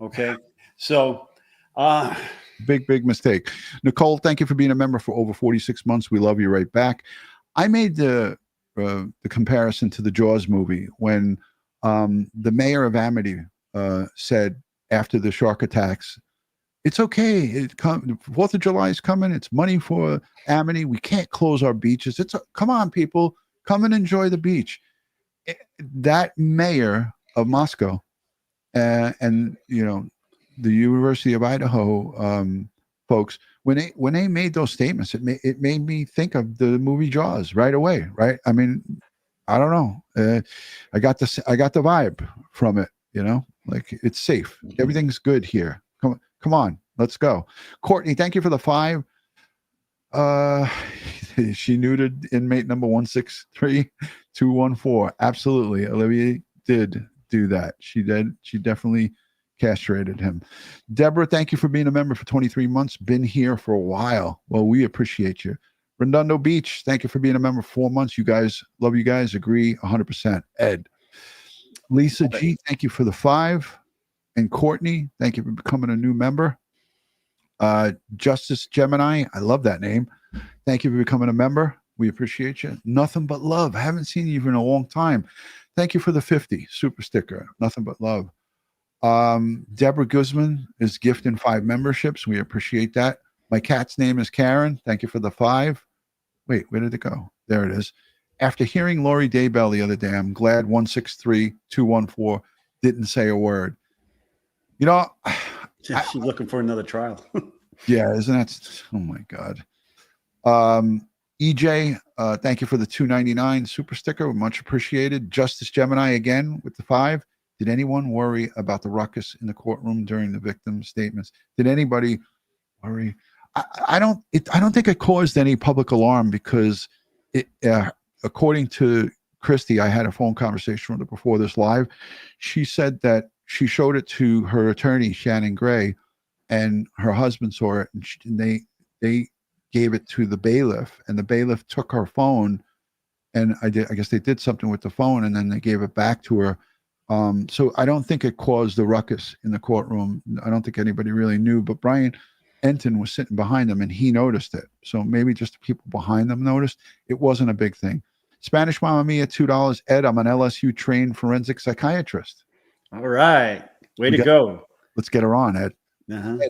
Okay. So, big mistake. Nicole, thank you for being a member for over 46 months. We love you right back. I made the comparison to the Jaws movie when the mayor of Amity said after the shark attacks, "It's okay. 4th of July is coming. It's money for Amity. We can't close our beaches. Come on, people, come and enjoy the beach." That mayor of Moscow and the University of Idaho folks, when they made those statements, it made me think of the movie Jaws right away. Right? I mean, I don't know. I got the vibe from it. Like it's safe. Everything's good here. Come on, let's go. Courtney, thank you for the 5. She neutered inmate number 163214. Absolutely, Olivia did do that. She did. She definitely castrated him. Deborah, thank you for being a member for 23 months. Been here for a while. Well, we appreciate you. Redondo Beach, thank you for being a member for 4 months. You guys, love you guys. Agree 100%. Ed. Lisa G, thank you for the 5. And Courtney, thank you for becoming a new member. Justice Gemini, I love that name. Thank you for becoming a member. We appreciate you. Nothing but love. I haven't seen you in a long time. Thank you for the 50 super sticker. Nothing but love. Deborah Guzman is gifting 5 memberships. We appreciate that. My cat's name is Karen. Thank you for the 5. Wait, where did it go? There it is. After hearing Lori Daybell the other day, I'm glad 163214 didn't say a word. she's looking for another trial. Yeah, isn't that? Oh my God. EJ, thank you for the $2.99 super sticker. Much appreciated. Justice Gemini again with the 5. Did anyone worry about the ruckus in the courtroom during the victim's statements? Did anybody worry? I don't think it caused any public alarm because according to Kristi, I had a phone conversation with her before this live. She said that she showed it to her attorney, Shannon Gray, and her husband saw it, and they gave it to the bailiff, and the bailiff took her phone, and I guess they did something with the phone, and then they gave it back to her. So I don't think it caused the ruckus in the courtroom. I don't think anybody really knew, but Brian Enton was sitting behind them and he noticed it. So maybe just the people behind them noticed. It wasn't a big thing. Spanish Mama Mia, $2. Ed, I'm an LSU trained forensic psychiatrist. All right. Way to go. Let's get her on, Ed. Ed.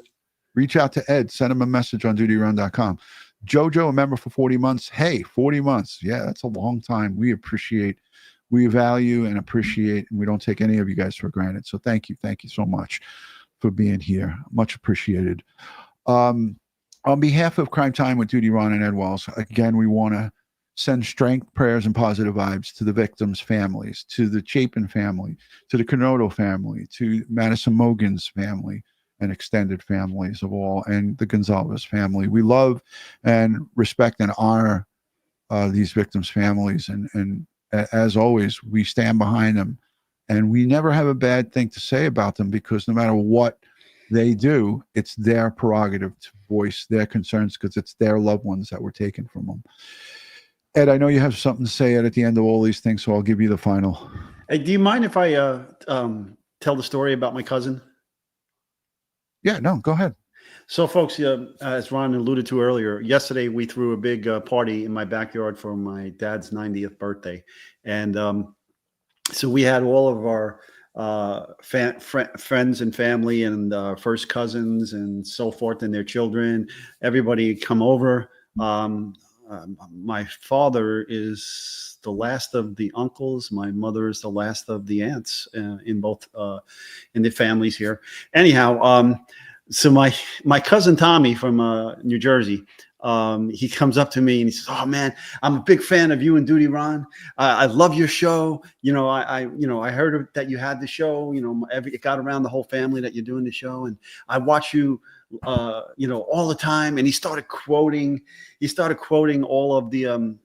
Reach out to Ed. Send him a message on DutyRon.com. Jojo, a member for 40 months. Hey, 40 months. Yeah, that's a long time. We value and appreciate, and we don't take any of you guys for granted. So thank you. Thank you so much for being here. Much appreciated. On behalf of Crime Time with DutyRon and Ed Walls, again, we want to send strength, prayers, and positive vibes to the victims' families, to the Chapin family, to the Canoto family, to Madison Mogan's family, and extended families of all, and the Goncalves family. We love and respect and honor these victims' families, and as always, we stand behind them, and we never have a bad thing to say about them, because no matter what they do, it's their prerogative to voice their concerns, because it's their loved ones that were taken from them. Ed, I know you have something to say at the end of all these things, so I'll give you the final. Hey, do you mind if I tell the story about my cousin? Yeah, no, go ahead. So, folks, as Ron alluded to earlier, yesterday we threw a big party in my backyard for my dad's 90th birthday. And so we had all of our friends and family and first cousins and so forth and their children, everybody come over. My father is the last of the uncles. My mother is the last of the aunts in both in the families here. Anyhow, so my cousin Tommy from New Jersey, he comes up to me and he says, "Oh man, I'm a big fan of you and DutyRon. I love your show. I heard that you had the show. It got around the whole family that you're doing the show, and I watch you, all the time." And he started quoting all of the,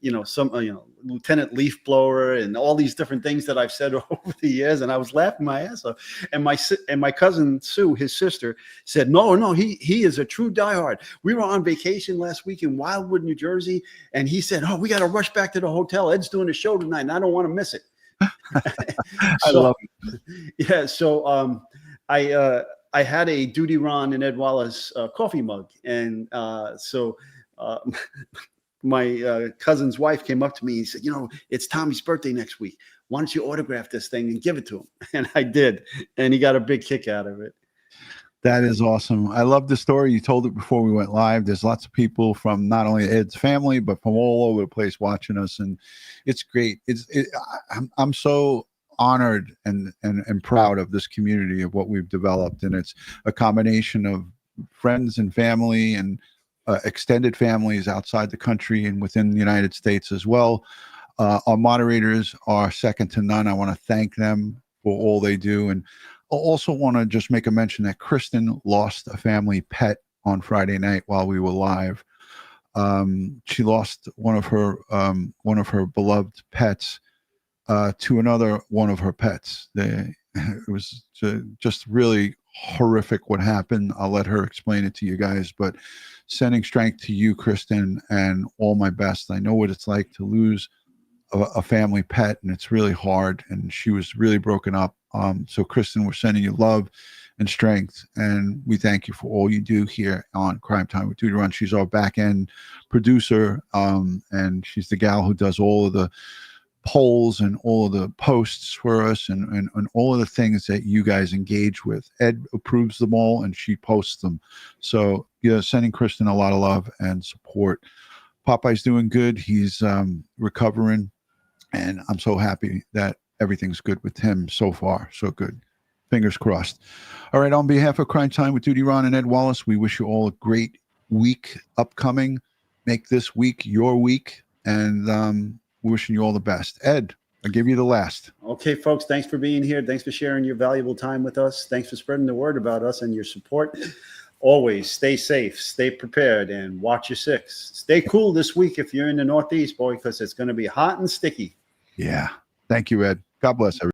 Lieutenant Leaf Blower and all these different things that I've said over the years. And I was laughing my ass off. And my cousin Sue, his sister, said, no, he is a true diehard. We were on vacation last week in Wildwood, New Jersey. And he said, "Oh, we got to rush back to the hotel. Ed's doing a show tonight and I don't want to miss it." I love it. Yeah. So I had a DutyRon and Ed Wallace coffee mug. And my cousin's wife came up to me and said, "It's Tommy's birthday next week. Why don't you autograph this thing and give it to him?" And I did. And he got a big kick out of it. That is awesome. I love the story. You told it before we went live. There's lots of people from not only Ed's family, but from all over the place watching us. And it's great. I'm so honored and proud of this community, of what we've developed. And it's a combination of friends and family and extended families outside the country and within the United States as well. Our moderators are second to none. I want to thank them for all they do. And I also want to just make a mention that Kristen lost a family pet on Friday night while we were live. She lost one of her beloved pets to another one of her pets. It was just really horrific what happened. I'll let her explain it to you guys, but sending strength to you, Kristen, and all my best. I know what it's like to lose a family pet, and it's really hard, and she was really broken up. So Kristen, we're sending you love and strength, and we thank you for all you do here on Crime Time with DutyRon. She's our back end producer, and she's the gal who does all of the polls and all of the posts for us and all of the things that you guys engage with. Ed approves them all and she posts them. So sending Kristen a lot of love and support. Popeye's doing good. He's recovering, and I'm so happy that everything's good with him so far. So good. Fingers crossed. All right. On behalf of Crime Time with DutyRon and Ed Wallace, we wish you all a great week upcoming. Make this week your week, and we're wishing you all the best. Ed, I'll give you the last. Okay, folks, thanks for being here. Thanks for sharing your valuable time with us. Thanks for spreading the word about us and your support. Always stay safe, stay prepared, and watch your six. Stay cool this week if you're in the Northeast, boy, because it's going to be hot and sticky. Yeah. Thank you, Ed. God bless everyone.